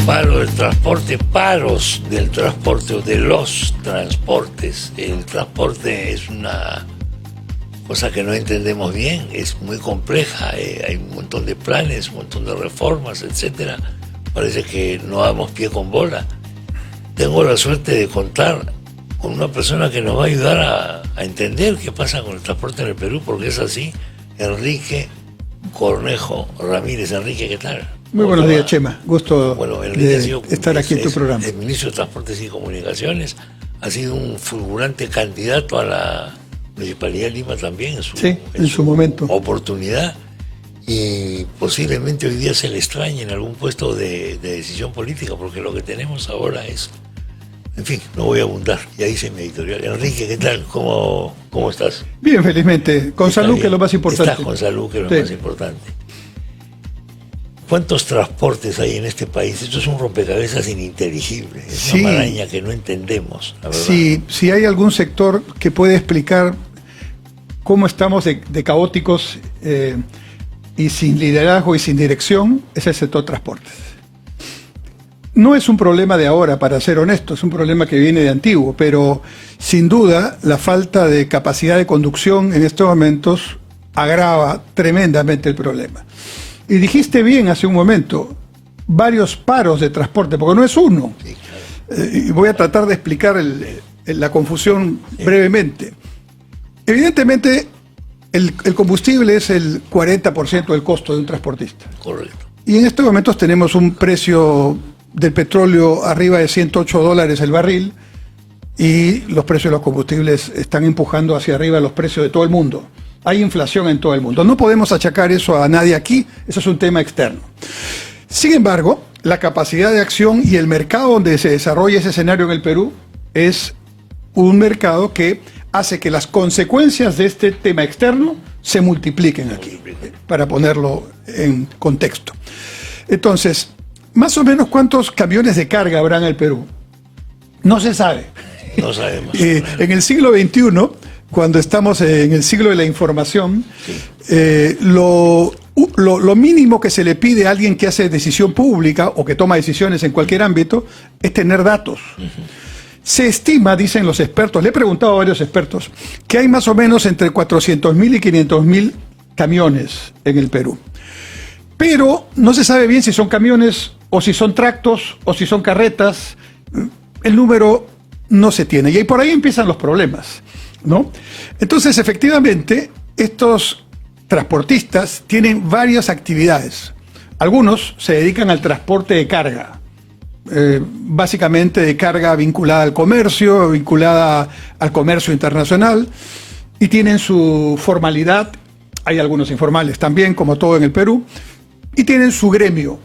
paro del transporte, paros del transporte o de los transportes. El transporte es una cosa que no entendemos bien, es muy compleja, hay un montón de planes, un montón de reformas, etcétera. Parece que no damos pie con bola. Tengo la suerte de contar con una persona que nos va a ayudar a entender qué pasa con el transporte en el Perú, porque es así. Enrique Cornejo Ramírez. Enrique, ¿qué tal? Muy buenos días, Chema. Gusto de estar aquí en tu programa. El ministro de Transportes y Comunicaciones ha sido un fulgurante candidato a la Municipalidad de Lima también en su momento. Oportunidad, y posiblemente hoy día se le extrañe en algún puesto de decisión política, porque lo que tenemos ahora es... En fin, no voy a abundar, ya hice mi editorial. Enrique, ¿qué tal? ¿Cómo estás? Bien, felizmente. Con salud, que es lo más importante. Estás con salud, que es lo más importante. ¿Cuántos transportes hay en este país? Esto es un rompecabezas ininteligible. Es una maraña que no entendemos, la verdad. Si hay algún sector que puede explicar cómo estamos de caóticos y sin liderazgo y sin dirección, es el sector transportes. No es un problema de ahora, para ser honesto, es un problema que viene de antiguo, pero sin duda la falta de capacidad de conducción en estos momentos agrava tremendamente el problema. Y dijiste bien hace un momento, varios paros de transporte, porque no es uno. Sí, claro. Y voy a tratar de explicar la confusión brevemente. Evidentemente, el combustible es el 40% del costo de un transportista. Correcto. Y en estos momentos tenemos un precio del petróleo arriba de $108 el barril, y los precios de los combustibles están empujando hacia arriba los precios de todo el mundo. Hay inflación en todo el mundo. No podemos achacar eso a nadie aquí, eso es un tema externo. Sin embargo, la capacidad de acción y el mercado donde se desarrolla ese escenario en el Perú es un mercado que hace que las consecuencias de este tema externo se multipliquen aquí, para ponerlo en contexto. Entonces, más o menos ¿cuántos camiones de carga habrá en el Perú? No se sabe. No sabemos. En el siglo XXI, cuando estamos en el siglo de la información, lo mínimo que se le pide a alguien que hace decisión pública o que toma decisiones en cualquier ámbito es tener datos. Se estima, dicen los expertos, le he preguntado a varios expertos, que hay más o menos entre 400.000 y 500.000 camiones en el Perú. Pero no se sabe bien si son camiones o si son tractos o si son carretas. El número no se tiene. Y ahí por ahí empiezan los problemas, ¿no? Entonces, efectivamente, estos transportistas tienen varias actividades. Algunos se dedican al transporte de carga, básicamente de carga vinculada al comercio internacional, y tienen su formalidad. Hay algunos informales también, como todo en el Perú, y tienen su gremio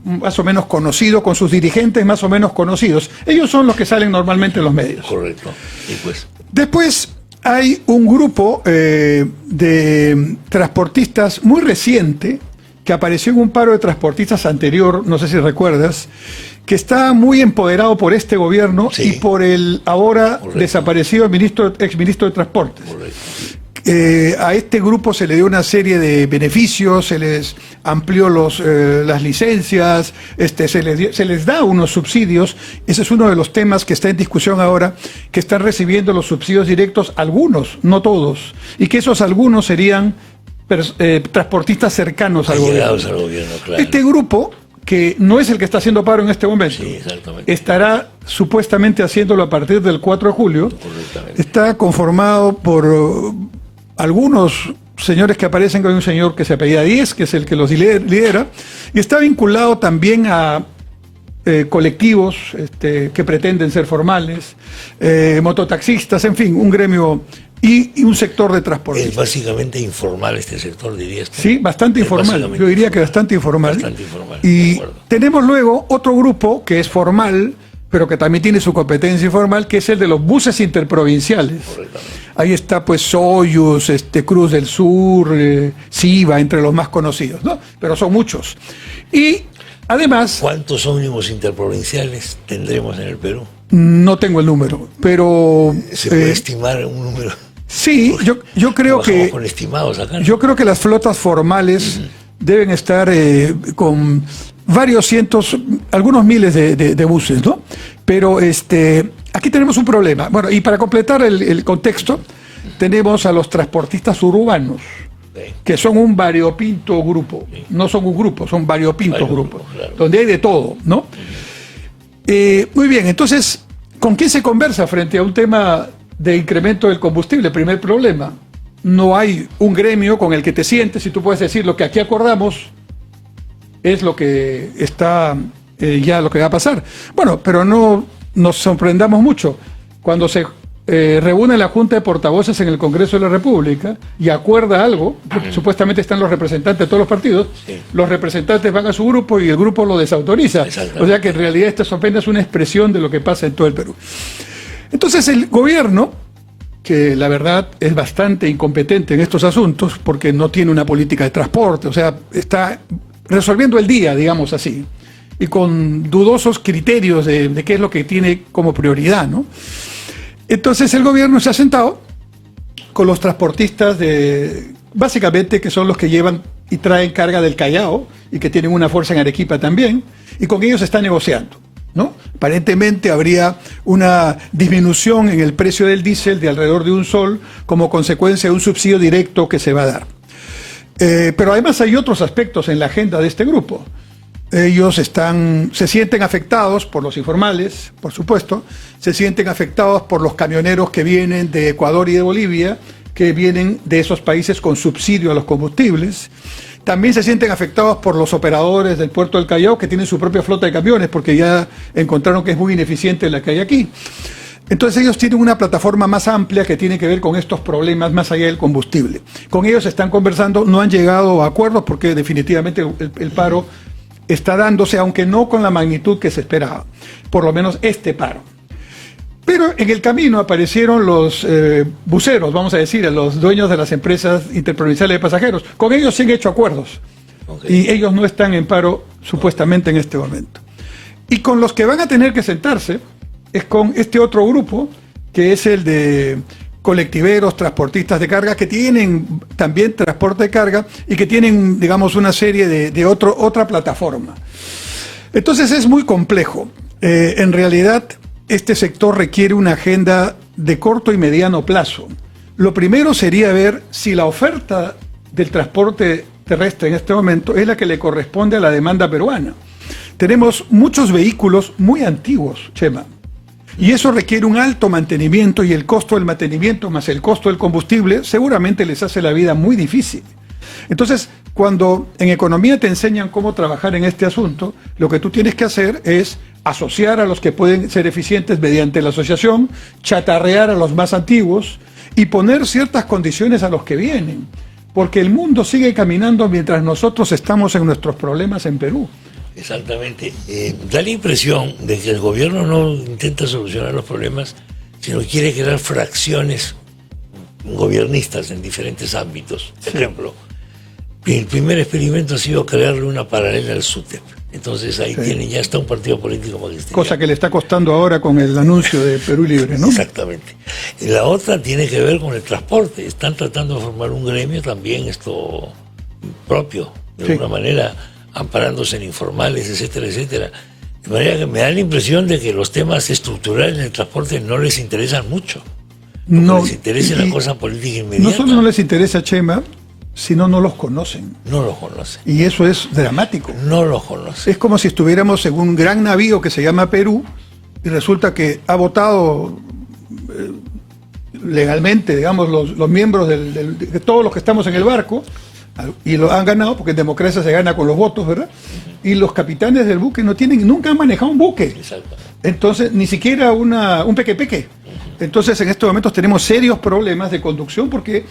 más o menos conocido, con sus dirigentes más o menos conocidos. Ellos son los que salen normalmente en los medios. Correcto. Y pues, después hay un grupo de transportistas muy reciente que apareció en un paro de transportistas anterior, no sé si recuerdas, que está muy empoderado por este gobierno y por el ahora desaparecido exministro de Transportes. Correcto. A este grupo se le dio una serie de beneficios, se les amplió las licencias, se les da unos subsidios. Ese es uno de los temas que está en discusión ahora, que están recibiendo los subsidios directos algunos, no todos, y que esos algunos serían transportistas cercanos al gobierno. Claro. Este grupo, que no es el que está haciendo paro en este momento, estará supuestamente haciéndolo a partir del 4 de julio, está conformado por algunos señores que aparecen, con un señor que se apellida Díez, que es el que los lidera, y está vinculado también a colectivos que pretenden ser formales, mototaxistas, en fin, un gremio y un sector de transporte. Es básicamente informal este sector, dirías tú. Sí, bastante informal, yo diría que bastante informal. Bastante informal, y tenemos luego otro grupo que es formal, pero que también tiene su competencia informal, que es el de los buses interprovinciales. Ahí está pues Soyuz, Cruz del Sur, Siva, entre los más conocidos, ¿no? Pero son muchos. Y además... ¿Cuántos ómnibus interprovinciales tendremos en el Perú? No tengo el número, pero... ¿Se puede estimar un número? Sí, yo creo que... Con estimados acá, ¿no? Yo creo que las flotas formales deben estar con varios cientos, algunos miles de buses, ¿no? Pero aquí tenemos un problema. Bueno, y para completar el contexto, tenemos a los transportistas urbanos, que son un variopinto grupo. No son un grupo, son variopintos grupos, claro, donde hay de todo, ¿no? Muy bien, entonces, ¿con quién se conversa frente a un tema de incremento del combustible? Primer problema, no hay un gremio con el que te sientes y tú puedes decir lo que aquí acordamos es lo que está ya lo que va a pasar. Bueno, pero no nos sorprendamos mucho. Cuando se reúne la Junta de Portavoces en el Congreso de la República y acuerda algo, supuestamente están los representantes de todos los partidos, los representantes van a su grupo y el grupo lo desautoriza. O sea que en realidad esto apenas es una expresión de lo que pasa en todo el Perú. Entonces el gobierno, que la verdad es bastante incompetente en estos asuntos, porque no tiene una política de transporte, o sea, está resolviendo el día, digamos así, y con dudosos criterios de qué es lo que tiene como prioridad, ¿no? Entonces el gobierno se ha sentado con los transportistas básicamente que son los que llevan y traen carga del Callao y que tienen una fuerza en Arequipa también, y con ellos se está negociando, ¿no? Aparentemente habría una disminución en el precio del diésel de alrededor de $1 como consecuencia de un subsidio directo que se va a dar. Pero además hay otros aspectos en la agenda de este grupo. Ellos se sienten afectados por los informales, por supuesto, se sienten afectados por los camioneros que vienen de Ecuador y de Bolivia, que vienen de esos países con subsidio a los combustibles. También se sienten afectados por los operadores del puerto del Callao, que tienen su propia flota de camiones, porque ya encontraron que es muy ineficiente la que hay aquí. Entonces ellos tienen una plataforma más amplia que tiene que ver con estos problemas más allá del combustible. Con ellos están conversando, no han llegado a acuerdos porque definitivamente el paro está dándose, aunque no con la magnitud que se esperaba, por lo menos este paro. Pero en el camino aparecieron los buceros, vamos a decir, los dueños de las empresas interprovinciales de pasajeros. Con ellos sí han hecho acuerdos, y ellos no están en paro supuestamente en este momento. Y con los que van a tener que sentarse es con este otro grupo, que es el de colectiveros, transportistas de carga, que tienen también transporte de carga y que tienen, digamos, una serie de otra plataforma. Entonces es muy complejo. En realidad, este sector requiere una agenda de corto y mediano plazo. Lo primero sería ver si la oferta del transporte terrestre en este momento es la que le corresponde a la demanda peruana. Tenemos muchos vehículos muy antiguos, Chema, y eso requiere un alto mantenimiento, y el costo del mantenimiento más el costo del combustible seguramente les hace la vida muy difícil. Entonces, cuando en economía te enseñan cómo trabajar en este asunto, lo que tú tienes que hacer es asociar a los que pueden ser eficientes mediante la asociación, chatarrear a los más antiguos y poner ciertas condiciones a los que vienen, porque el mundo sigue caminando mientras nosotros estamos en nuestros problemas en Perú. Exactamente. Da la impresión de que el gobierno no intenta solucionar los problemas, sino quiere crear fracciones gobiernistas en diferentes ámbitos. Por ejemplo, el primer experimento ha sido crearle una paralela al SUTEP. Entonces ahí ya está un partido político magisterial. Cosa que le está costando ahora con el anuncio de Perú Libre, ¿no? Exactamente. Y la otra tiene que ver con el transporte. Están tratando de formar un gremio también propio, de alguna manera, amparándose en informales, etcétera, etcétera. De manera que me da la impresión de que los temas estructurales en el transporte no les interesan mucho. No les interesa la cosa política inmediata. No solo no les interesa, Chema, sino no los conocen. No los conocen. Y eso es dramático. No los conocen. Es como si estuviéramos en un gran navío que se llama Perú y resulta que ha votado legalmente, digamos, los miembros de todos los que estamos en el barco, y lo han ganado, porque en democracia se gana con los votos, ¿verdad? Y los capitanes del buque nunca han manejado un buque. Exacto. Entonces, ni siquiera un peque-peque. Entonces, en estos momentos tenemos serios problemas de conducción, porque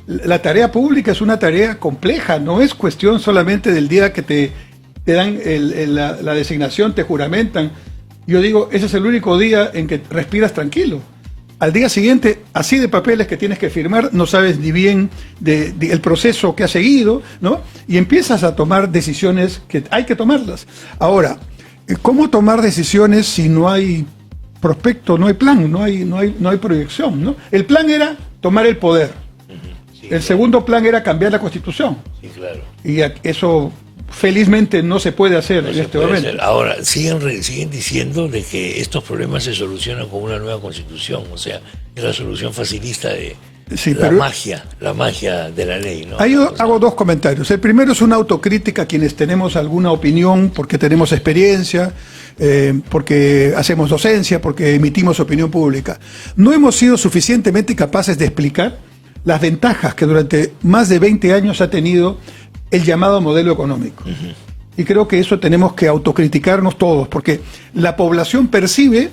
la tarea pública es una tarea compleja, no es cuestión solamente del día que te dan la designación, te juramentan. Yo digo, ese es el único día en que respiras tranquilo. Al día siguiente, así de papeles que tienes que firmar, no sabes ni bien el proceso que has seguido, ¿no? Y empiezas a tomar decisiones que hay que tomarlas. Ahora, ¿cómo tomar decisiones si no hay prospecto, no hay plan, no hay proyección, ¿no? El plan era tomar el poder. Sí, el segundo plan era cambiar la Constitución. Sí, claro. Y eso felizmente no se puede hacer en este momento. Ahora, siguen diciendo de que estos problemas se solucionan con una nueva constitución, o sea, es la solución facilista de la magia de la ley, ¿no? Ahí hago dos comentarios. El primero es una autocrítica a quienes tenemos alguna opinión, porque tenemos experiencia, porque hacemos docencia, porque emitimos opinión pública. No hemos sido suficientemente capaces de explicar las ventajas que durante más de 20 años ha tenido el llamado modelo económico. Y creo que eso tenemos que autocriticarnos todos, porque la población percibe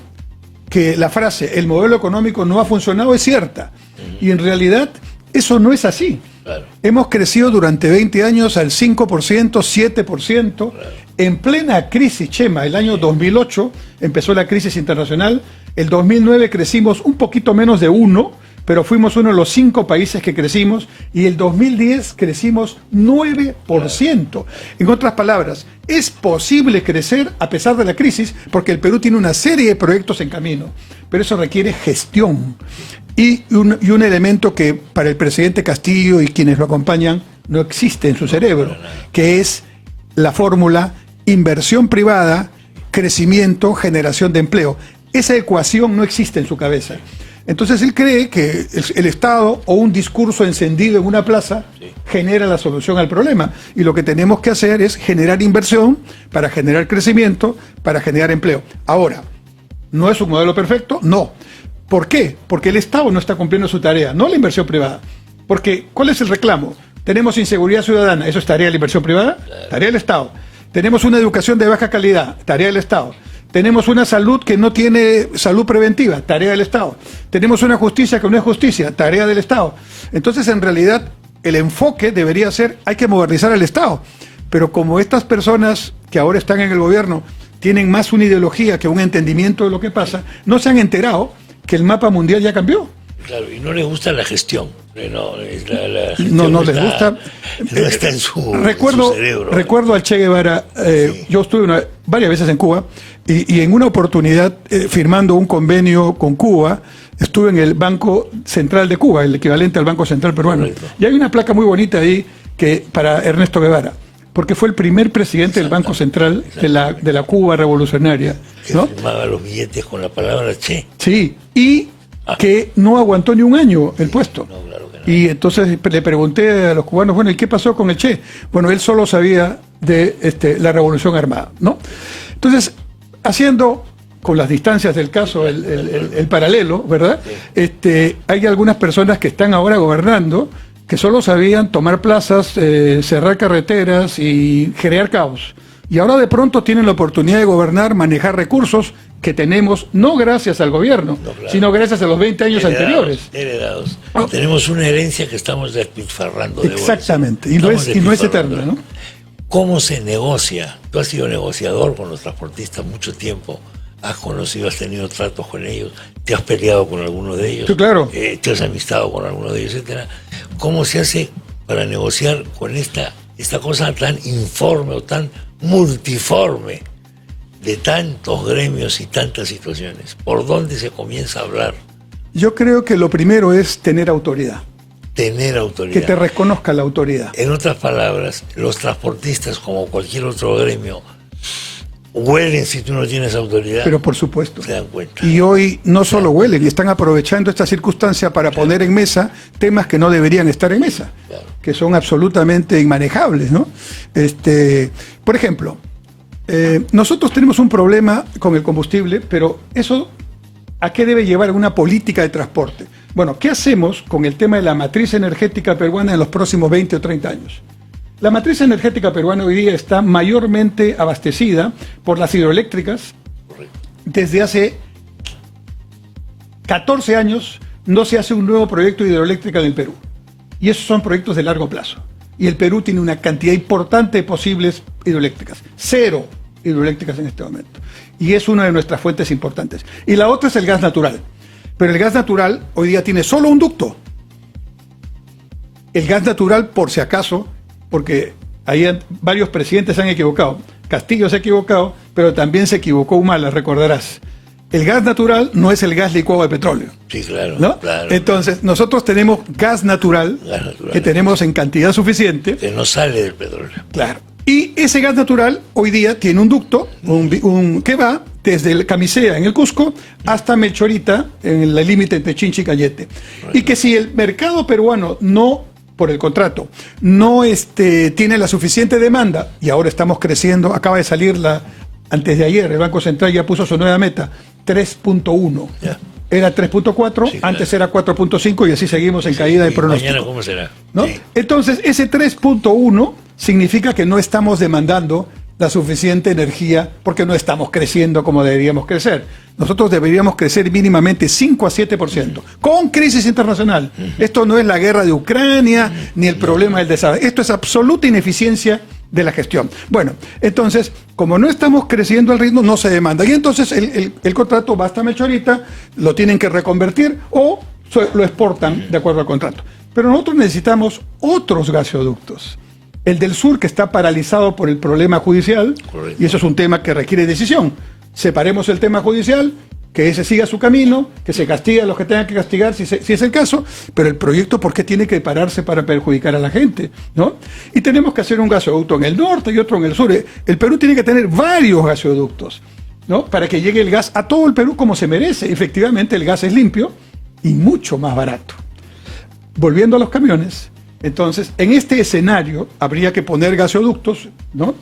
que la frase "el modelo económico no ha funcionado" es cierta, y en realidad eso no es así. Claro. Hemos crecido durante 20 años al 5%, 7%, claro, en plena crisis, Chema. El año 2008 empezó la crisis internacional, el 2009 crecimos un poquito menos de 1%, pero fuimos uno de los 5 países que crecimos, y el 2010 crecimos 9%. En otras palabras, es posible crecer a pesar de la crisis, porque el Perú tiene una serie de proyectos en camino, pero eso requiere gestión. Y un elemento que para el presidente Castillo y quienes lo acompañan no existe en su cerebro, que es la fórmula inversión privada, crecimiento, generación de empleo. Esa ecuación no existe en su cabeza. Entonces él cree que el Estado o un discurso encendido en una plaza genera la solución al problema. Y lo que tenemos que hacer es generar inversión para generar crecimiento, para generar empleo. Ahora, ¿no es un modelo perfecto? No. ¿Por qué? Porque el Estado no está cumpliendo su tarea, no la inversión privada. Porque, ¿cuál es el reclamo? Tenemos inseguridad ciudadana, ¿eso es tarea de la inversión privada? Tarea del Estado. Tenemos una educación de baja calidad, tarea del Estado. Tenemos una salud que no tiene salud preventiva, tarea del Estado. Tenemos una justicia que no es justicia, tarea del Estado. Entonces, en realidad, el enfoque debería ser, hay que modernizar el Estado. Pero como estas personas que ahora están en el gobierno tienen más una ideología que un entendimiento de lo que pasa, no se han enterado que el mapa mundial ya cambió. Claro, y no les gusta la gestión. No les gusta. No está en su cerebro. Recuerdo al Che Guevara, sí. Yo estuve varias veces en Cuba, y en una oportunidad, firmando un convenio con Cuba, estuve en el Banco Central de Cuba, el equivalente al Banco Central peruano. Correcto. Y hay una placa muy bonita ahí para Ernesto Guevara, porque fue el primer presidente del Banco Central de la Cuba revolucionaria, ¿no? Que firmaba los billetes con la palabra Che. Sí, y que no aguantó ni un año el puesto. No, claro que no. Y entonces le pregunté a los cubanos, bueno, ¿y qué pasó con el Che? Bueno, él solo sabía de la Revolución Armada, ¿no? Entonces, haciendo con las distancias del caso el paralelo, ¿verdad? Sí. Hay algunas personas que están ahora gobernando que solo sabían tomar plazas, cerrar carreteras y crear caos. Y ahora de pronto tienen la oportunidad de gobernar, manejar recursos que tenemos, no gracias al gobierno, claro, sino gracias a los 20 años anteriores. Heredados. Tenemos una herencia que estamos despilfarrando. Exactamente, y no es eterna, ¿no? ¿Cómo se negocia? Tú has sido negociador con los transportistas mucho tiempo, has conocido, has tenido tratos con ellos, te has peleado con algunos de ellos, sí, claro, te has amistado con algunos de ellos, etcétera. ¿Cómo se hace para negociar con esta cosa tan informe o tan multiforme de tantos gremios y tantas situaciones? ¿Por dónde se comienza a hablar? Yo creo que lo primero es tener autoridad. Tener autoridad. Que te reconozca la autoridad. En otras palabras, los transportistas, como cualquier otro gremio, huelen si tú no tienes autoridad. Pero por supuesto. Se dan cuenta. Y hoy no solo huelen, y están aprovechando esta circunstancia para poner en mesa temas que no deberían estar en mesa, que son absolutamente inmanejables, ¿no? Por ejemplo, nosotros tenemos un problema con el combustible, pero eso, ¿a qué debe llevar una política de transporte? Bueno, ¿qué hacemos con el tema de la matriz energética peruana en los próximos 20 o 30 años? La matriz energética peruana hoy día está mayormente abastecida por las hidroeléctricas. Desde hace 14 años no se hace un nuevo proyecto de hidroeléctrica en el Perú. Y esos son proyectos de largo plazo. Y el Perú tiene una cantidad importante de posibles hidroeléctricas. 0 hidroeléctricas en este momento. Y es una de nuestras fuentes importantes. Y la otra es el gas natural. Pero el gas natural hoy día tiene solo un ducto. El gas natural, por si acaso, porque ahí varios presidentes se han equivocado. Castillo se ha equivocado, pero también se equivocó Humala, recordarás. El gas natural no es el gas licuado de petróleo. Sí, claro. ¿No? Claro. Entonces, nosotros tenemos gas natural, que tenemos en cantidad suficiente. Que no sale del petróleo. Claro. Y ese gas natural hoy día tiene un ducto que va desde el Camisea en el Cusco hasta Melchorita en el límite entre Chinchi y Cañete. Y que si el mercado peruano no, por el contrato, no tiene la suficiente demanda, y ahora estamos creciendo, acaba de salir antes de ayer, el Banco Central ya puso su nueva meta, 3.1. Yeah. Era 3.4, sí, antes era 4.5 y así seguimos en caída de pronóstico. Mañana, ¿cómo será? ¿No? Sí. Entonces, ese 3.1 significa que no estamos demandando la suficiente energía porque no estamos creciendo como deberíamos crecer. Nosotros deberíamos crecer mínimamente 5 a 7%, con crisis internacional. Esto no es la guerra de Ucrania, ni el problema del desarrollo. Esto es absoluta ineficiencia de la gestión. Bueno, entonces, como no estamos creciendo al ritmo, no se demanda. Y entonces el contrato va hasta Melchorita, lo tienen que reconvertir o lo exportan de acuerdo al contrato. Pero nosotros necesitamos otros gasoductos. El del sur, que está paralizado por el problema judicial, correcto, y eso es un tema que requiere decisión. Separemos el tema judicial, que ese siga su camino, que se castigue a los que tengan que castigar si es el caso, pero el proyecto, ¿por qué tiene que pararse para perjudicar a la gente? ¿No? Y tenemos que hacer un gasoducto en el norte y otro en el sur. El Perú tiene que tener varios gasoductos, ¿no? Para que llegue el gas a todo el Perú como se merece. Efectivamente, el gas es limpio y mucho más barato. Volviendo a los camiones, entonces, en este escenario habría que poner gasoductos, ¿no?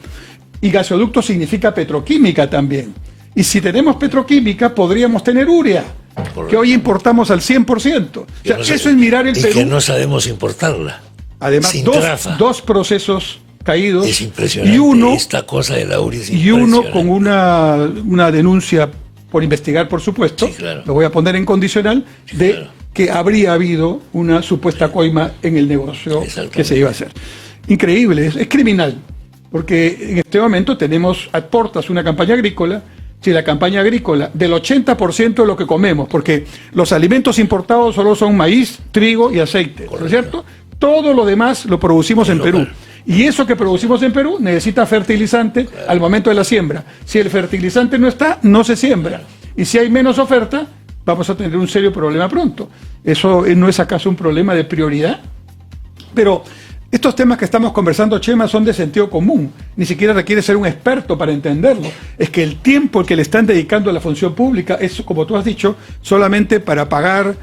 Y gasoducto significa petroquímica también. Y si tenemos petroquímica, podríamos tener urea, correcto, que hoy importamos al 100%. O sea, eso es mirar el Perú. Y que no sabemos importarla. Además, dos procesos caídos. Es impresionante. Y uno, esta cosa de la urea es y uno con una denuncia por investigar, por supuesto, sí, claro, lo voy a poner en condicional, sí, de claro, que habría habido una supuesta coima en el negocio que se iba a hacer. Increíble, es criminal, porque en este momento tenemos a portas una campaña agrícola. Si la campaña agrícola del 80% de lo que comemos, porque los alimentos importados solo son maíz, trigo y aceite, ¿no es cierto? Todo lo demás lo producimos en Perú. Y eso que producimos en Perú necesita fertilizante, claro, al momento de la siembra. Si el fertilizante no está, no se siembra. Y si hay menos oferta, vamos a tener un serio problema pronto. ¿Eso no es acaso un problema de prioridad? Pero estos temas que estamos conversando, Chema, son de sentido común. Ni siquiera requiere ser un experto para entenderlo. Es que el tiempo que le están dedicando a la función pública es, como tú has dicho, solamente para pagar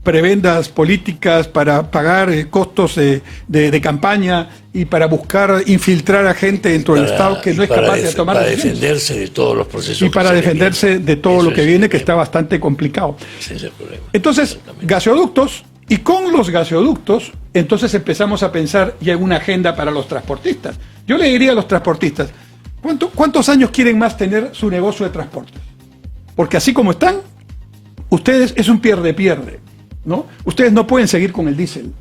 prebendas políticas, para pagar costos de campaña y para buscar infiltrar a gente dentro del Estado que no es capaz de tomar decisiones. Para defenderse de todos los procesos. Y para defenderse de todo lo que viene, que está bastante complicado. Ese es el problema. Entonces, gasoductos, y con los gasoductos, entonces empezamos a pensar ya en una agenda para los transportistas. Yo le diría a los transportistas, ¿cuántos años quieren más tener su negocio de transportes? Porque así como están, ustedes es un pierde-pierde, ¿no? Ustedes no pueden seguir con el diésel.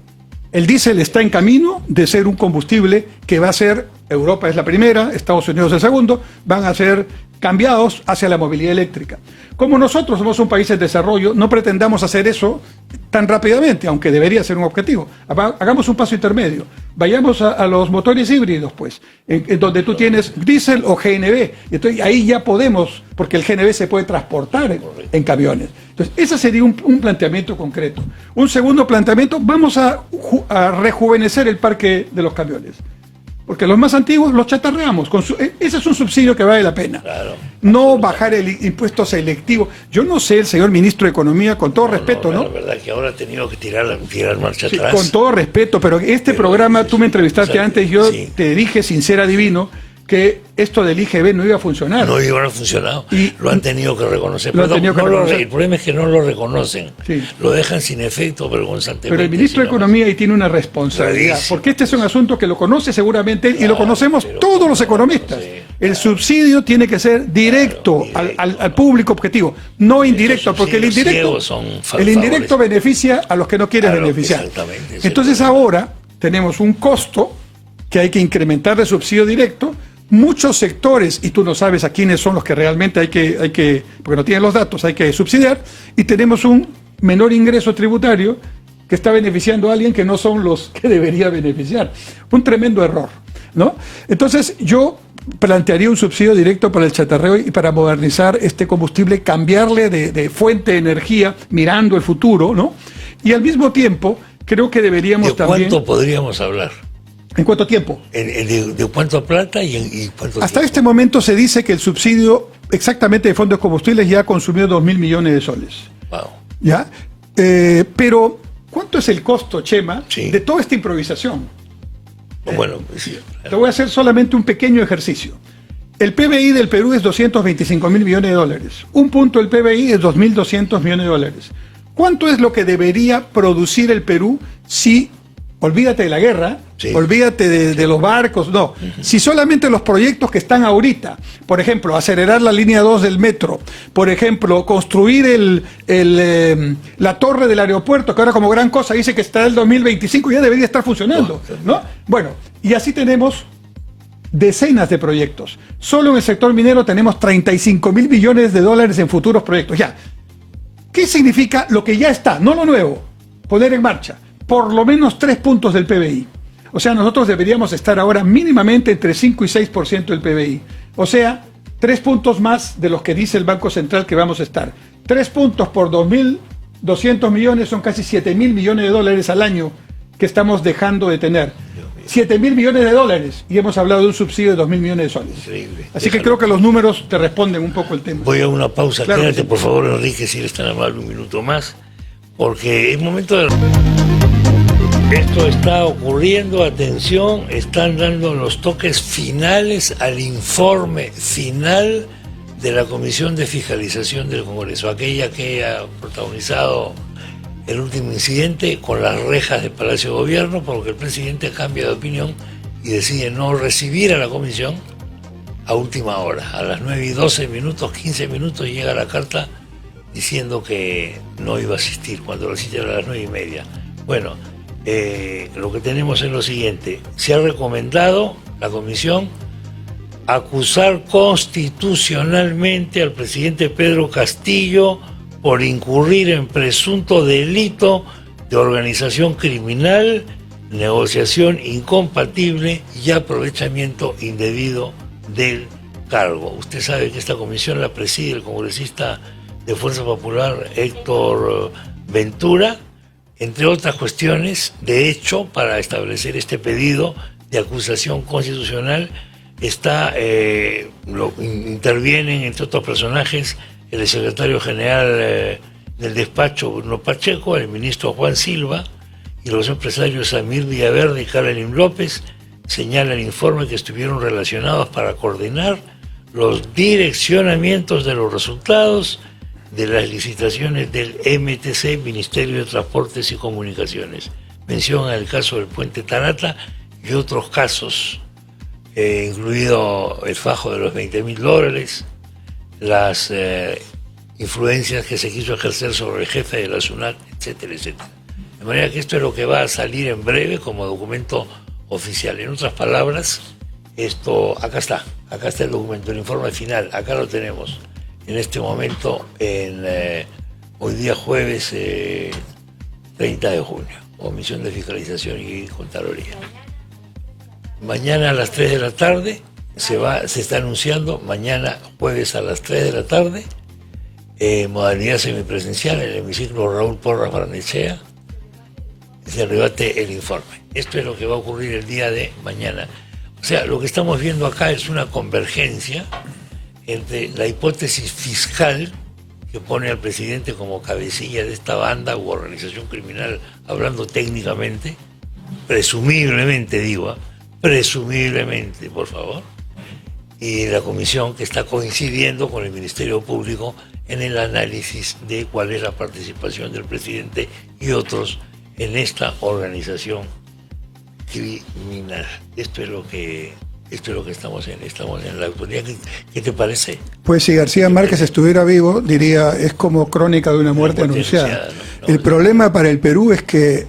El diésel está en camino de ser un combustible que va a ser, Europa es la primera, Estados Unidos el segundo, van a ser cambiados hacia la movilidad eléctrica. Como nosotros somos un país en desarrollo, no pretendamos hacer eso tan rápidamente, aunque debería ser un objetivo. Hagamos un paso intermedio. Vayamos a los motores híbridos, pues, en donde tú tienes diésel o GNV. Entonces, ahí ya podemos, porque el GNV se puede transportar en camiones. Entonces, ese sería un planteamiento concreto. Un segundo planteamiento, vamos a rejuvenecer el parque de los camiones. Porque los más antiguos los chatarreamos. Ese es un subsidio que vale la pena. Claro, no bajar el impuesto selectivo. Yo no sé, el señor ministro de Economía, con todo respeto, ¿no? La verdad que ahora ha tenido que tirar marcha atrás. Con todo respeto, pero programa, tú me entrevistaste antes, yo te dije, sincera divino, que esto del IGB no iba a funcionar. No iba a funcionar. Y lo han tenido que reconocer. El problema es que no lo reconocen. Sí. Lo dejan sin efecto vergonzantemente. Pero el ministro de Economía ahí tiene una responsabilidad. Porque este es un asunto que lo conoce seguramente y lo conocemos todos los economistas. Sí, el subsidio tiene que ser directo al público objetivo, no indirecto, porque el indirecto beneficia a los que no quieren beneficiar. Entonces ahora tenemos un costo que hay que incrementar de subsidio directo. Muchos sectores, y tú no sabes a quiénes son los que realmente hay que, porque no tienen los datos, hay que subsidiar, y tenemos un menor ingreso tributario que está beneficiando a alguien que no son los que debería beneficiar. Un tremendo error, ¿no? Entonces, yo plantearía un subsidio directo para el chatarreo y para modernizar este combustible, cambiarle de fuente de energía, mirando el futuro, ¿no? Y al mismo tiempo, creo que deberíamos también... ¿De cuánto podríamos hablar? ¿En cuánto tiempo? ¿De cuánto plata y cuánto Hasta tiempo? este momento se dice que el subsidio exactamente de fondos de combustibles ya ha consumido 2.000 millones de soles. Wow. ¿Ya? Pero, ¿cuánto es el costo, Chema, Sí. de toda esta improvisación? Bueno, pues sí. Te voy a hacer solamente un pequeño ejercicio. El PBI del Perú es 225.000 millones de dólares. Un punto del PBI es 2.200 millones de dólares. ¿Cuánto es lo que debería producir el Perú si, olvídate de la guerra, Sí. olvídate de los barcos, no, si solamente los proyectos que están ahorita, por ejemplo, acelerar la línea 2 del metro, por ejemplo, construir la torre del aeropuerto, que ahora como gran cosa dice que está el 2025 y ya debería estar funcionando, ¿no? Bueno, y así tenemos decenas de proyectos. Solo en el sector minero tenemos 35.000 millones de dólares en futuros proyectos. Ya. ¿Qué significa lo que ya está, no lo nuevo? Poner en marcha por lo menos 3 puntos del PBI. O sea, nosotros deberíamos estar ahora mínimamente entre 5 y 6% del PBI. O sea, 3 puntos más de los que dice el Banco Central que vamos a estar. 3 puntos por 2.200 millones son casi 7.000 millones de dólares al año que estamos dejando de tener. 7.000 millones de dólares y hemos hablado de un subsidio de 2.000 millones de soles. Increíble. Así que creo que los números te responden un poco el tema. Voy a una pausa. Claro Quédate, que sí. por favor, Enrique, si eres tan amable, un minuto más, porque es momento de... Esto está ocurriendo, atención, están dando los toques finales al informe final de la Comisión de Fiscalización del Congreso, aquella que ha protagonizado el último incidente con las rejas del Palacio de Gobierno, porque el presidente cambia de opinión y decide no recibir a la comisión a última hora. A las 9:12 minutos, 15 minutos, llega la carta diciendo que no iba a asistir, cuando la cita era a las 9:30. Bueno, lo que tenemos es lo siguiente: se ha recomendado la comisión acusar constitucionalmente al presidente Pedro Castillo por incurrir en presunto delito de organización criminal, negociación incompatible y aprovechamiento indebido del cargo. Usted sabe que esta comisión la preside el congresista de Fuerza Popular Héctor Ventura, entre otras cuestiones. De hecho, para establecer este pedido de acusación constitucional intervienen, entre otros personajes, el secretario general del despacho, Bruno Pacheco, el ministro Juan Silva y los empresarios Samir Villaverde y Carolyn López. Señala el informe que estuvieron relacionados para coordinar los direccionamientos de los resultados de las licitaciones del MTC, Ministerio de Transportes y Comunicaciones. Menciona el caso del puente Tarata y otros casos, incluido el fajo de los $20.000, las influencias que se quiso ejercer sobre el jefe de la SUNAT, etcétera, etcétera. De manera que esto es lo que va a salir en breve como documento oficial. En otras palabras, acá está el documento, el informe final, acá lo tenemos en este momento, hoy día jueves 30 de junio, Comisión de Fiscalización y Contraloría. Mañana a las 3 de la tarde se está anunciando, mañana jueves a las 3 de la tarde, modalidad semipresencial en el hemiciclo Raúl Porras Barnechea, se rebate el informe. Esto es lo que va a ocurrir el día de mañana. O sea, lo que estamos viendo acá es una convergencia entre la hipótesis fiscal que pone al presidente como cabecilla de esta banda u organización criminal, hablando técnicamente, presumiblemente, por favor, y la comisión que está coincidiendo con el Ministerio Público en el análisis de cuál es la participación del presidente y otros en esta organización criminal. Esto es lo que estamos en la actualidad. ¿Qué te parece? Pues si García Márquez estuviera vivo, diría, es como crónica de una muerte anunciada. El problema para el Perú es que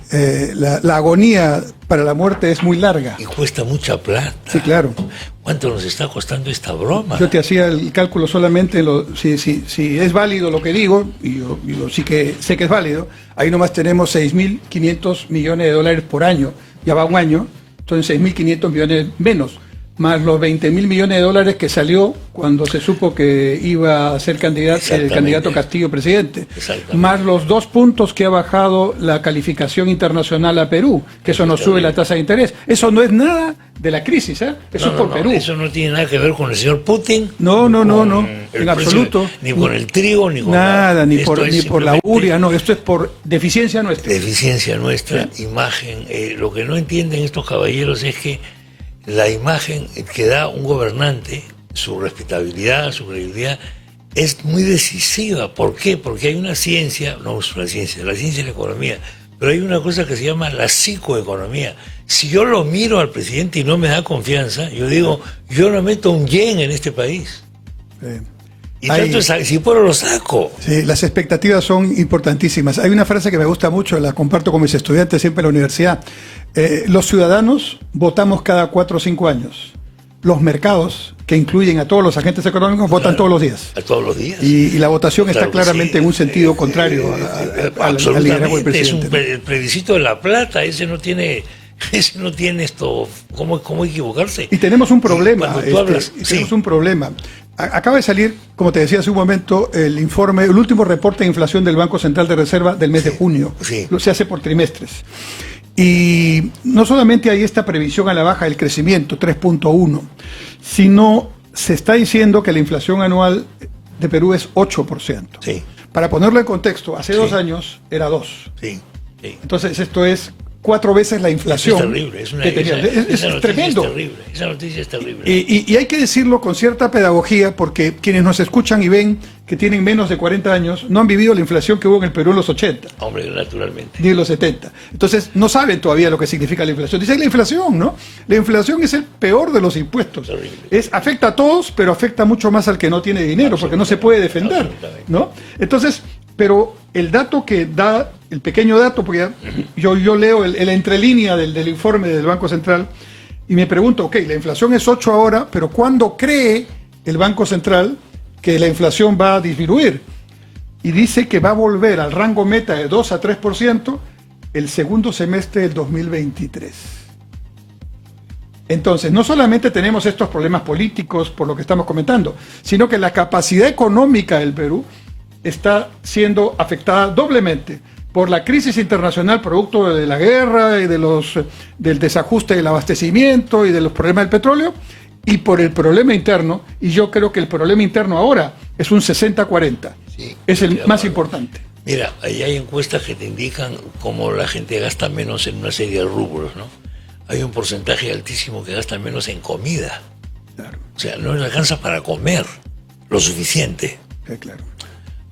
la agonía para la muerte es muy larga. Y cuesta mucha plata. Sí, claro. ¿Cuánto nos está costando esta broma? Yo te hacía el cálculo solamente, si es válido lo que digo, y yo sí que sé que es válido, ahí nomás tenemos 6.500 millones de dólares por año, ya va un año, entonces 6.500 millones menos. más los 20.000 millones de dólares que salió cuando se supo que iba a ser el candidato Castillo presidente, más los 2 puntos que ha bajado la calificación internacional a Perú, que eso nos sube la tasa de interés. Eso no es nada de la crisis, ¿eh? Eso es por Perú. Eso no tiene nada que ver con el señor Putin. No, en absoluto. Ni con el trigo, ni con nada. Ni por la uria, no, esto es por deficiencia nuestra. Deficiencia nuestra, ¿sí? Imagen. Lo que no entienden estos caballeros es que la imagen que da un gobernante, su respetabilidad, su credibilidad, es muy decisiva. ¿Por qué? Porque hay una ciencia, no es una ciencia, la ciencia es la economía, pero hay una cosa que se llama la psicoeconomía. Si yo lo miro al presidente y no me da confianza, yo digo, yo no meto un yen en este país. Y tanto si puedo lo saco. Sí, las expectativas son importantísimas. Hay una frase que me gusta mucho, la comparto con mis estudiantes siempre en la universidad. Los ciudadanos votamos cada 4 o 5 años. Los mercados, que incluyen a todos los agentes económicos, votan todos los días. A todos los días. Y la votación está claramente en un sentido contrario al liderazgo del presidente. Es el plebiscito de la plata, ese no tiene esto, ¿cómo equivocarse? Y tenemos un problema. Tenemos un problema. Acaba de salir, como te decía hace un momento, el último reporte de inflación del Banco Central de Reserva del mes de junio. Sí. Se hace por trimestres. Y no solamente hay esta previsión a la baja del crecimiento, 3.1, sino se está diciendo que la inflación anual de Perú es 8%. Sí. Para ponerlo en contexto, hace 2 años era 2. Sí. Entonces esto es 4 veces la inflación. Es terrible, es tremendo. Esa noticia es terrible. Y hay que decirlo con cierta pedagogía, porque quienes nos escuchan y ven que tienen menos de 40 años no han vivido la inflación que hubo en el Perú en los 80. Hombre, naturalmente. Ni en los 70. Entonces no saben todavía lo que significa la inflación. Dicen la inflación, ¿no? La inflación es el peor de los impuestos. Afecta a todos, pero afecta mucho más al que no tiene dinero, porque no se puede defender, ¿no? Entonces, pero el dato que da, el pequeño dato, porque yo leo el entrelínea del informe del Banco Central y me pregunto, ok, la inflación es 8 ahora, pero ¿cuándo cree el Banco Central que la inflación va a disminuir? Y dice que va a volver al rango meta de 2 a 3% el segundo semestre del 2023. Entonces, no solamente tenemos estos problemas políticos por lo que estamos comentando, sino que la capacidad económica del Perú está siendo afectada doblemente por la crisis internacional producto de la guerra y del desajuste del abastecimiento y de los problemas del petróleo, y por el problema interno, y yo creo que el problema interno ahora es un 60-40, es el más importante. Mira, ahí hay encuestas que te indican cómo la gente gasta menos en una serie de rubros, ¿no? Hay un porcentaje altísimo que gasta menos en comida. Claro. O sea, no les alcanza para comer lo suficiente. Claro.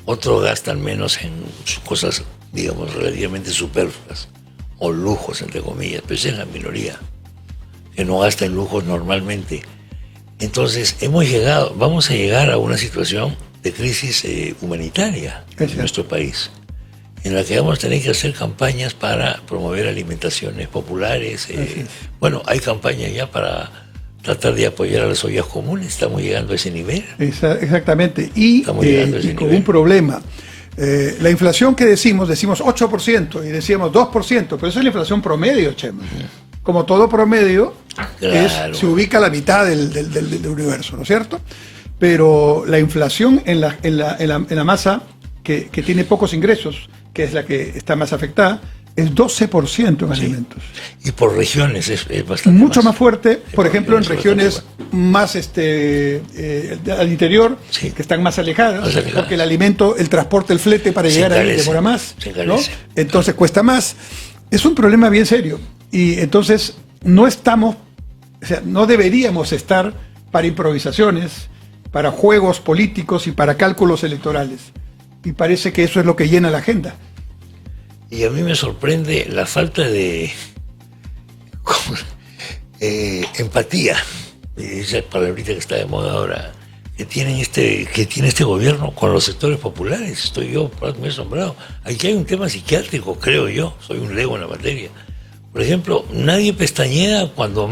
Otros gastan menos en cosas, digamos, relativamente superfluas, o lujos, entre comillas, pero esa es la minoría, que no gasta en lujos normalmente. Entonces, vamos a llegar a una situación de crisis humanitaria en nuestro país, en la que vamos a tener que hacer campañas para promover alimentaciones populares. Bueno, hay campañas ya para tratar de apoyar a las ollas comunes. Estamos llegando a ese nivel. Exactamente. Y con un problema. La inflación que decimos 8% y decíamos 2%, pero esa es la inflación promedio, Chema. Como todo promedio, claro, se ubica a la mitad del universo, ¿no es cierto? Pero la inflación en la masa que tiene pocos ingresos, que es la que está más afectada, es 12% en alimentos. Y por regiones es bastante mucho más fuerte, por ejemplo, en regiones más al interior, que están más alejadas, porque el alimento, el transporte, el flete para llegar ahí demora más, ¿no? Entonces cuesta más. Es un problema bien serio. Y entonces no deberíamos estar para improvisaciones, para juegos políticos y para cálculos electorales. Y parece que eso es lo que llena la agenda. Y a mí me sorprende la falta de empatía, esa palabrita que está de moda ahora, que tiene este gobierno con los sectores populares. Estoy yo muy asombrado. Aquí hay un tema psiquiátrico, creo yo, soy un lego en la materia. Por ejemplo, nadie pestañea cuando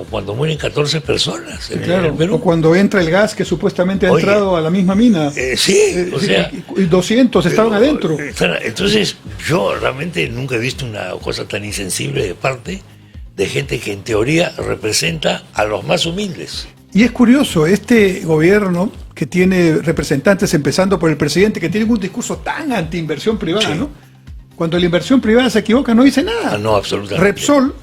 cuando mueren 14 personas en el Perú. O cuando entra el gas que supuestamente ha entrado a la misma mina. O sea, y 200 estaban adentro. Entonces, yo realmente nunca he visto una cosa tan insensible de parte de gente que en teoría representa a los más humildes. Y es curioso, este gobierno que tiene representantes, empezando por el presidente, que tiene un discurso tan anti-inversión privada, Sí. ¿no? Cuando la inversión privada se equivoca, no dice nada. Ah, no, absolutamente. Repsol,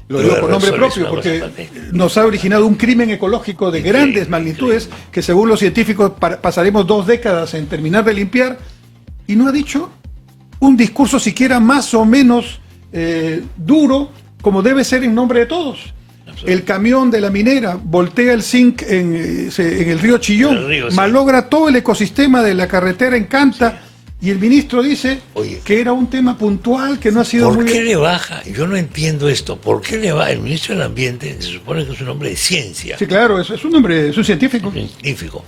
lo Lo digo de por nombre Repsol es propio, una porque cosa patética. nos ha originado un crimen ecológico de Increíble, grandes magnitudes, increíble. que según los científicos pasaremos 2 décadas en terminar de limpiar, y no ha dicho un discurso siquiera más o menos duro, como debe ser en nombre de todos. El camión de la minera voltea el zinc en el río Chillón, En el río, sí. malogra todo el ecosistema de la carretera en Canta, y el ministro dice Oye, que era un tema puntual, que no ha sido ¿por muy... qué le baja? Yo no entiendo esto. ¿Por qué le baja? El ministro del Ambiente se supone que es un hombre de ciencia, Sí, claro, es un hombre, es un científico. científico.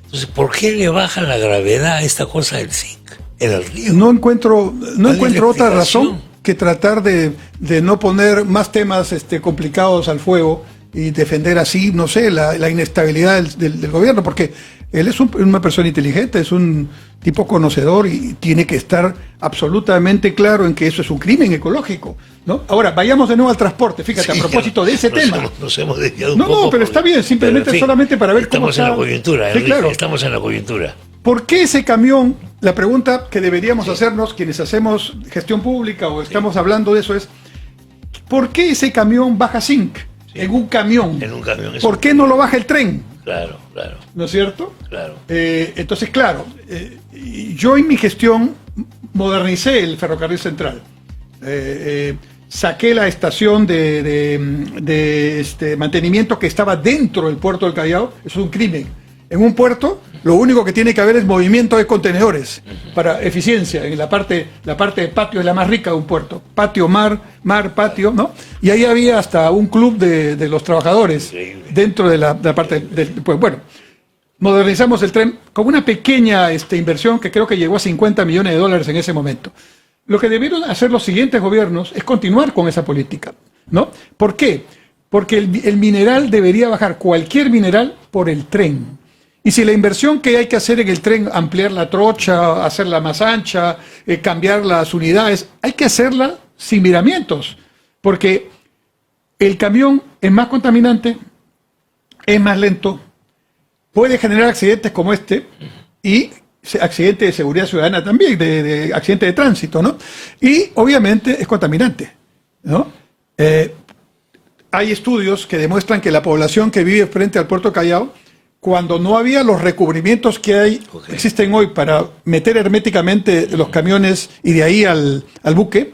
Entonces, ¿por qué le baja la gravedad a esta cosa del zinc en el río? No encuentro ¿Cuál es la otra razón explicación? que tratar de no poner más temas complicados al fuego y defender así, no sé, la inestabilidad del gobierno, porque él es una persona inteligente, es un tipo conocedor y tiene que estar absolutamente claro en que eso es un crimen ecológico, ¿no? Ahora, vayamos de nuevo al transporte, fíjate, Sí, a propósito de ese tema. Nos hemos desviado un No, poco. no, pero está bien, simplemente pero, en fin, solamente para ver cómo estamos en está. la coyuntura, Sí, Enrique, claro. estamos en la coyuntura. ¿Por qué ese camión? La pregunta que deberíamos hacernos quienes hacemos gestión pública o estamos hablando de eso es, ¿por qué ese camión baja zinc en un camión? En un camión. es ¿Por un- qué no lo baja el tren? Claro, claro, ¿No es cierto? claro. Entonces, claro, yo en mi gestión modernicé el ferrocarril central. Saqué la estación de mantenimiento que estaba dentro del puerto del Callao. Eso es un crimen. En un puerto, lo único que tiene que haber es movimiento de contenedores para eficiencia. En la parte de patio es la más rica de un puerto. Patio, mar, patio, ¿no? Y ahí había hasta un club de los trabajadores Increíble. dentro de la parte del... Pues bueno, modernizamos el tren con una pequeña inversión que creo que llegó a $50 millones en ese momento. Lo que debieron hacer los siguientes gobiernos es continuar con esa política, ¿no? ¿Por qué? Porque el mineral debería bajar, cualquier mineral, por el tren. Y si la inversión que hay que hacer en el tren, ampliar la trocha, hacerla más ancha, cambiar las unidades, hay que hacerla sin miramientos, porque el camión es más contaminante, es más lento, puede generar accidentes como este y accidentes de seguridad ciudadana también, de accidentes de tránsito, ¿no? Y obviamente es contaminante, ¿no? Hay estudios que demuestran que la población que vive frente al puerto Callao, cuando no había los recubrimientos que existen hoy para meter herméticamente los camiones y de ahí al buque,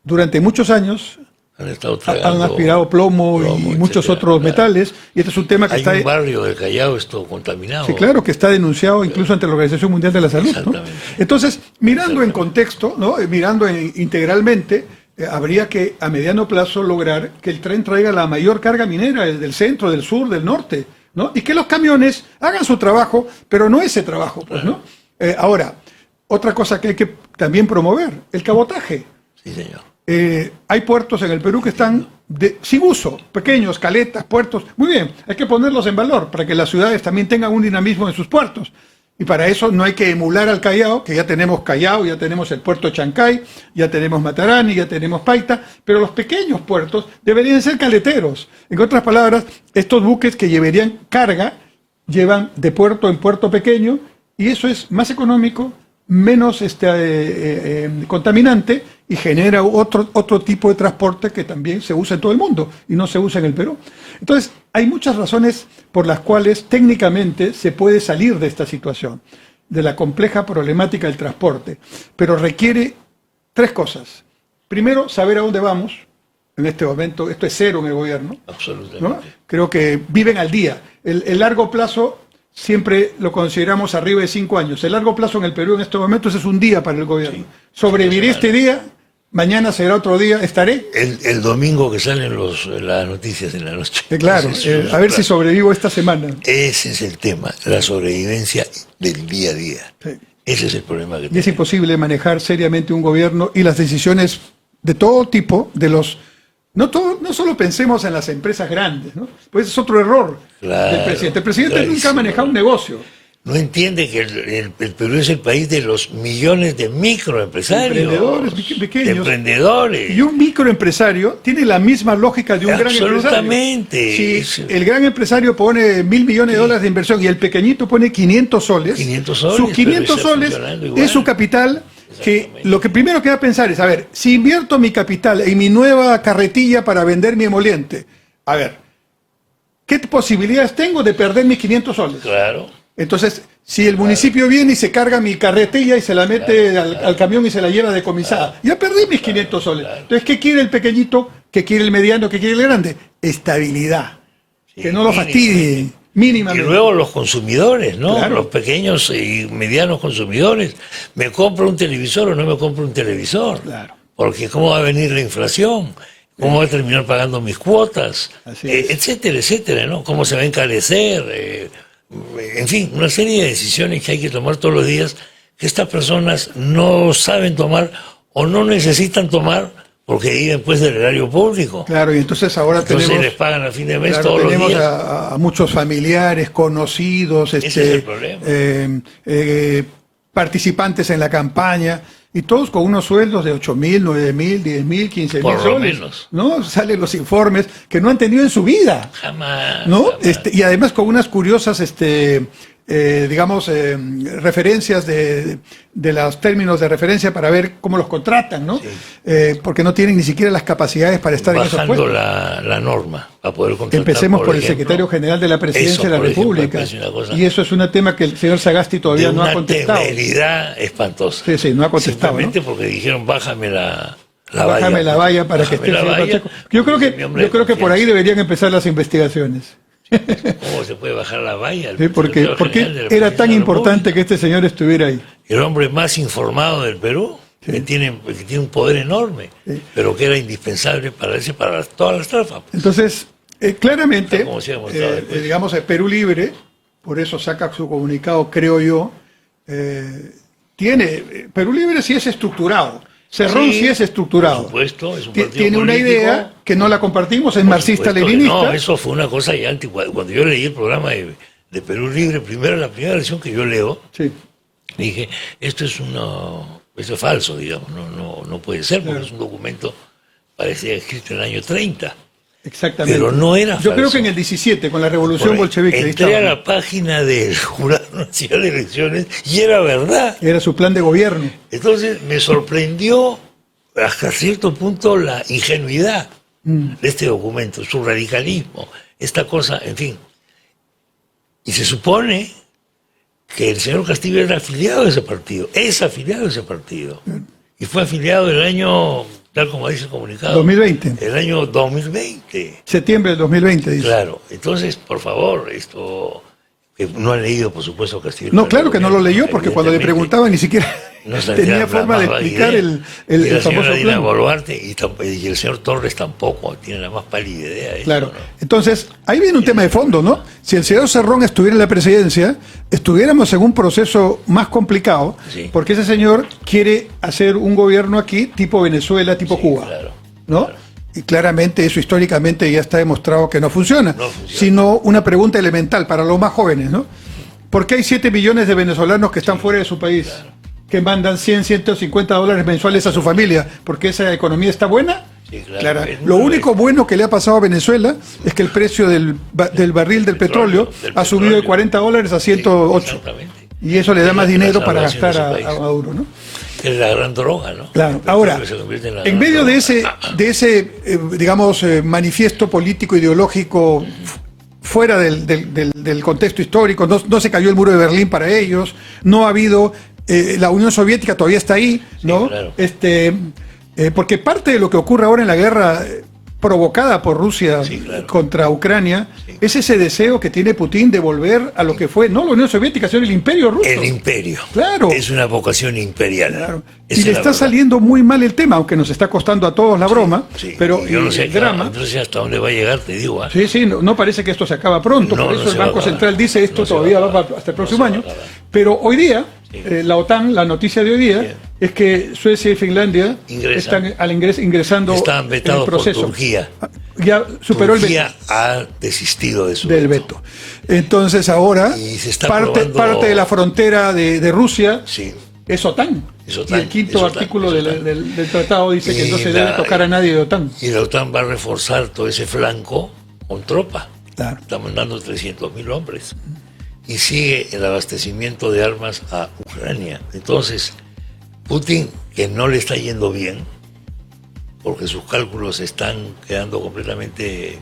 durante muchos años han aspirado plomo y muchos etcétera, otros claro. metales, y este es un tema que Hay está... un barrio del Callao esto contaminado. Sí, claro, que está denunciado incluso ante la Organización Mundial de la Salud, ¿no? Exactamente. Entonces, mirando en contexto, ¿no? Mirando integralmente, habría que a mediano plazo lograr que el tren traiga la mayor carga minera del centro, del sur, del norte, ¿no? Y que los camiones hagan su trabajo, pero no ese trabajo, pues, ¿no? Ahora, otra cosa que hay que también promover, el cabotaje. Sí, señor. Hay puertos en el Perú que están sin uso, pequeños, caletas, puertos. Muy bien, hay que ponerlos en valor para que las ciudades también tengan un dinamismo en sus puertos. Y para eso no hay que emular al Callao, que ya tenemos Callao, ya tenemos el puerto de Chancay, ya tenemos Matarani, ya tenemos Paita, pero los pequeños puertos deberían ser caleteros. En otras palabras, estos buques que llevarían carga, llevan de puerto en puerto pequeño, y eso es más económico, menos contaminante y genera otro tipo de transporte que también se usa en todo el mundo y no se usa en el Perú. Entonces, hay muchas razones por las cuales técnicamente se puede salir de esta situación, de la compleja problemática del transporte, pero requiere 3 cosas. Primero, saber a dónde vamos. En este momento, esto es cero en el gobierno, Absolutamente. ¿no? Creo que viven al día. El largo plazo siempre lo consideramos arriba de 5 años. El largo plazo en el Perú en estos momentos es un día para el gobierno. Sí. Sobreviviré este día, mañana será otro día, estaré. El domingo que salen las noticias en la noche. Claro, a ver si sobrevivo esta semana. Ese es el tema, la sobrevivencia del día a día. Sí. Ese es el problema que Y es tenemos. imposible manejar seriamente un gobierno y las decisiones de todo tipo, de los... No solo pensemos en las empresas grandes, ¿no? Pues es otro error Claro, del presidente. El presidente nunca ha clarísimo. manejado un negocio. no entiende que el Perú es el país de los millones de microempresarios. Emprendedores pequeños. Emprendedores. Y un microempresario tiene la misma lógica de un gran empresario. Absolutamente. Si el gran empresario pone $1.000 millones de inversión y el pequeñito pone 500 soles, sus 500 soles es su capital. Que lo que primero que va a pensar es, a ver, si invierto mi capital en mi nueva carretilla para vender mi emoliente, a ver, ¿qué posibilidades tengo de perder mis 500 soles? Claro. Entonces, si el municipio viene y se carga mi carretilla y se la mete al camión y se la lleva decomisada, ya perdí mis 500 soles. Entonces, ¿qué quiere el pequeñito? ¿Qué quiere el mediano? ¿Qué quiere el grande? Estabilidad. Que no lo fastidie. Mínimamente. Y luego los consumidores, ¿no? Claro. Los pequeños y medianos consumidores. ¿Me compro un televisor o no me compro un televisor? Claro. Porque ¿cómo va a venir la inflación? ¿Cómo voy a terminar pagando mis cuotas? Etcétera, etcétera, ¿no? ¿Cómo se va a encarecer? En fin, una serie de decisiones que hay que tomar todos los días que estas personas no saben tomar o no necesitan tomar porque viven pues del erario público. Claro, y entonces ahora entonces les pagan a fin de mes todos los tenemos días. A muchos familiares, conocidos, Ese es el problema. Participantes en la campaña, y todos con unos sueldos de 8.000, 9.000, 10.000, 15.000 Por lo soles, menos. ¿no? Salen los informes que no han tenido en su vida. Jamás. ¿No? Jamás. Y además con unas curiosas, referencias de los términos de referencia para ver cómo los contratan, ¿no? Sí. Porque no tienen ni siquiera las capacidades para estar en esos Bajando puestos. la norma para poder contratar. Empecemos por el ejemplo, secretario general de la Presidencia eso, de la por ejemplo, República. me parece una cosa Y eso es un tema que el señor Sagasti todavía no ha contestado. Una temeridad espantosa. Sí, no ha contestado. Simplemente ¿no? porque dijeron bájame la Bájame valla. la valla para que esté el señor Pacheco. Yo creo que por ahí deberían empezar las investigaciones. ¿Cómo se puede bajar la valla? Sí, porque era tan importante que este señor estuviera ahí. El hombre más informado del Perú, Sí. que tiene un poder enorme, Sí. pero que era indispensable para todas las trafas. Entonces, claramente, Como se ha demostrado después. digamos, Perú Libre, por eso saca su comunicado, creo yo, Perú Libre sí es estructurado. Cerrón sí es estructurado. Por supuesto, es un partido Tiene una político, idea que no la compartimos, es por marxista-leninista. supuesto que no, eso fue una cosa ya antigua. Cuando yo leí el programa de Perú Libre, la primera lección que yo leo, Sí. dije, esto es falso, digamos, no puede ser, porque Claro. es un documento, parecía escrito en el año 30. Exactamente. Pero no era Yo falso. creo que en el 17, con la revolución Por ahí, bolchevique. ahí entré a estaba. la página del Jurado Nacional de Elecciones y era verdad. Era su plan de gobierno. Entonces me sorprendió hasta cierto punto la ingenuidad de este documento, su radicalismo, esta cosa, en fin. Y se supone que el señor Castillo era afiliado a ese partido, es afiliado a ese partido. Y fue afiliado el año, tal como dice el comunicado, 2020. el año 2020. Septiembre del 2020, dice. Claro, entonces, por favor, esto que no han leído, por supuesto, Castillo. No, claro que no lo leyó, porque cuando le preguntaban ni siquiera no tenía forma de explicar el y la famoso señora Dina plan. Boluarte y el señor Torres tampoco tiene la más pálida idea de eso. Claro. ¿No? Entonces, ahí viene un tema de fondo, ¿no? Si el señor Cerrón estuviera en la presidencia, estuviéramos en un proceso más complicado, Sí. porque ese señor quiere hacer un gobierno aquí tipo Venezuela, tipo Sí, Cuba, claro, ¿no? claro. Y claramente eso históricamente ya está demostrado que no funciona. No funciona. Sino una pregunta elemental para los más jóvenes, ¿no? ¿Por qué hay 7 millones de venezolanos que están fuera de su país? Claro. Que mandan 100, 150 dólares mensuales a su familia, porque esa economía está buena. Sí, claro. Lo único bueno que le ha pasado a Venezuela es que el precio del barril del petróleo ha subido de 40 dólares a 108. Exactamente. Y eso le da más Es la dinero para salvación gastar de ese país. a Maduro, ¿no? Que es la gran droga, ¿no? Claro. El petróleo Ahora, se convierte la en gran medio de droga. ese digamos, manifiesto político ideológico fuera del contexto histórico, no se cayó el muro de Berlín para ellos, no ha habido, la Unión Soviética todavía está ahí, ¿no? Sí, claro. Porque parte de lo que ocurre ahora en la guerra provocada por Rusia Sí, claro. contra Ucrania Sí. es ese deseo que tiene Putin de volver a lo que fue, no la Unión Soviética, sino el Imperio Ruso. El imperio. Claro. Es una vocación imperial. Claro. Esa Y le es la está verdad. saliendo muy mal el tema, aunque nos está costando a todos la broma, Sí. pero Yo no sé, el drama... no sé hasta dónde va a llegar, te digo. Sí, no parece que esto se acaba pronto, No, por no eso el se va a Banco acabar. Central dice esto No se va todavía a va acabar. hasta el próximo No se va año, a acabar. pero hoy día la OTAN, la noticia de hoy día, es que Suecia y Finlandia están ingresando estaban vetados en el proceso. por Turquía. Ya superó Turquía el veto. ha desistido de su Del veto. Entonces ahora parte de la frontera de Rusia es OTAN. Y el quinto artículo del tratado dice que no se debe tocar a nadie de OTAN. Y la OTAN va a reforzar todo ese flanco con tropa. Claro. Está mandando 300.000 hombres. Y sigue el abastecimiento de armas a Ucrania. Entonces, Putin, que no le está yendo bien, porque sus cálculos están quedando completamente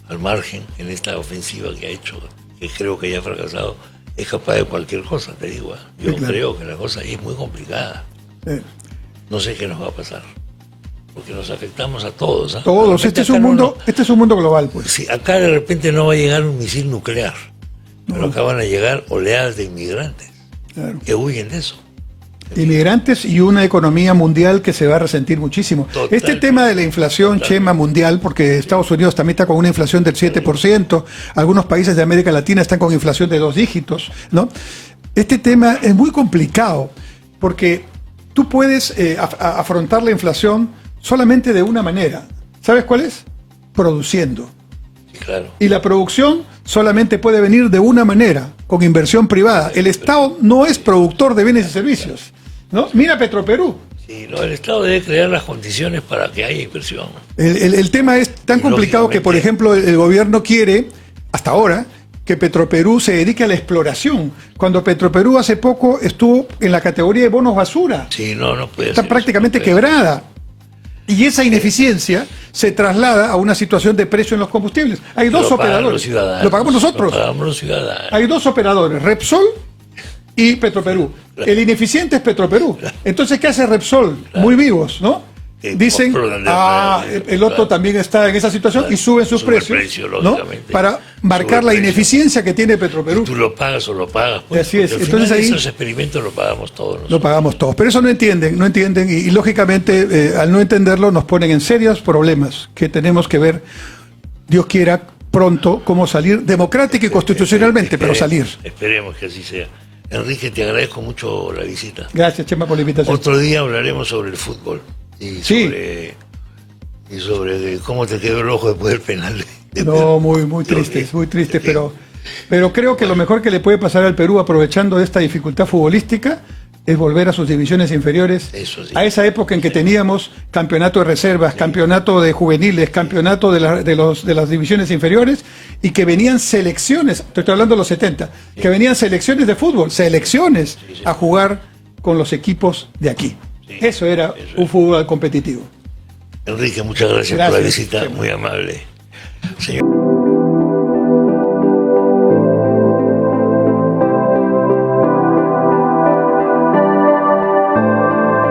al margen en esta ofensiva que ha hecho, que creo que ya ha fracasado, es capaz de cualquier cosa, te digo. Yo creo que la cosa ahí es muy complicada. No sé qué nos va a pasar, porque nos afectamos a todos. Todos, este es un mundo global, pues. Sí, acá de repente no va a llegar un misil nuclear, pero acá van a llegar oleadas de inmigrantes que huyen de eso. Inmigrantes y una economía mundial que se va a resentir muchísimo. Este tema de la inflación, Chema, mundial, porque Estados Unidos también está con una inflación del 7%, algunos países de América Latina están con inflación de 2 dígitos, ¿no? Este tema es muy complicado, porque tú puedes afrontar la inflación solamente de una manera. ¿Sabes cuál es? Produciendo. Claro. Y la producción solamente puede venir de una manera, con inversión privada. El Estado no es productor de bienes y servicios, ¿no? Mira Petroperú. Sí, el Estado debe crear las condiciones para que haya inversión. El tema es tan complicado que, por ejemplo, el gobierno quiere, hasta ahora, que Petroperú se dedique a la exploración, cuando Petroperú hace poco estuvo en la categoría de bonos basura. Sí, no puede Está ser prácticamente eso, quebrada. Y esa ineficiencia se traslada a una situación de precio en los combustibles. Hay dos operadores. Lo pagamos nosotros. Lo pagamos los ciudadanos. Hay dos operadores, Repsol y Petroperú. El ineficiente es Petroperú. Entonces, ¿qué hace Repsol? Muy vivos, ¿no? Dicen, el otro también está en esa situación y suben sus precios, ¿no? Para marcar la ineficiencia que tiene Petroperú. Y tú lo pagas o lo pagas. Pues, así es. Entonces ahí esos experimentos lo pagamos todos nosotros. Lo pagamos todos. Pero eso no entienden y lógicamente al no entenderlo nos ponen en serios problemas que tenemos que ver, Dios quiera, pronto cómo salir democrática y constitucionalmente, pero salir. Esperemos que así sea. Enrique, te agradezco mucho la visita. Gracias, Chema, por la invitación. Otro día hablaremos sobre el fútbol. Y sobre cómo te quedó el ojo después del penal. No, muy triste, pero creo que lo mejor que le puede pasar al Perú, aprovechando de esta dificultad futbolística, es volver a sus divisiones inferiores, a esa época en que teníamos campeonato de reservas, campeonato de juveniles, campeonato de las divisiones inferiores, y que venían selecciones, estoy hablando de los 70, que venían selecciones de fútbol, a jugar con los equipos de aquí. Eso era un fútbol competitivo. Enrique, muchas gracias por la visita, muy amable. Señor.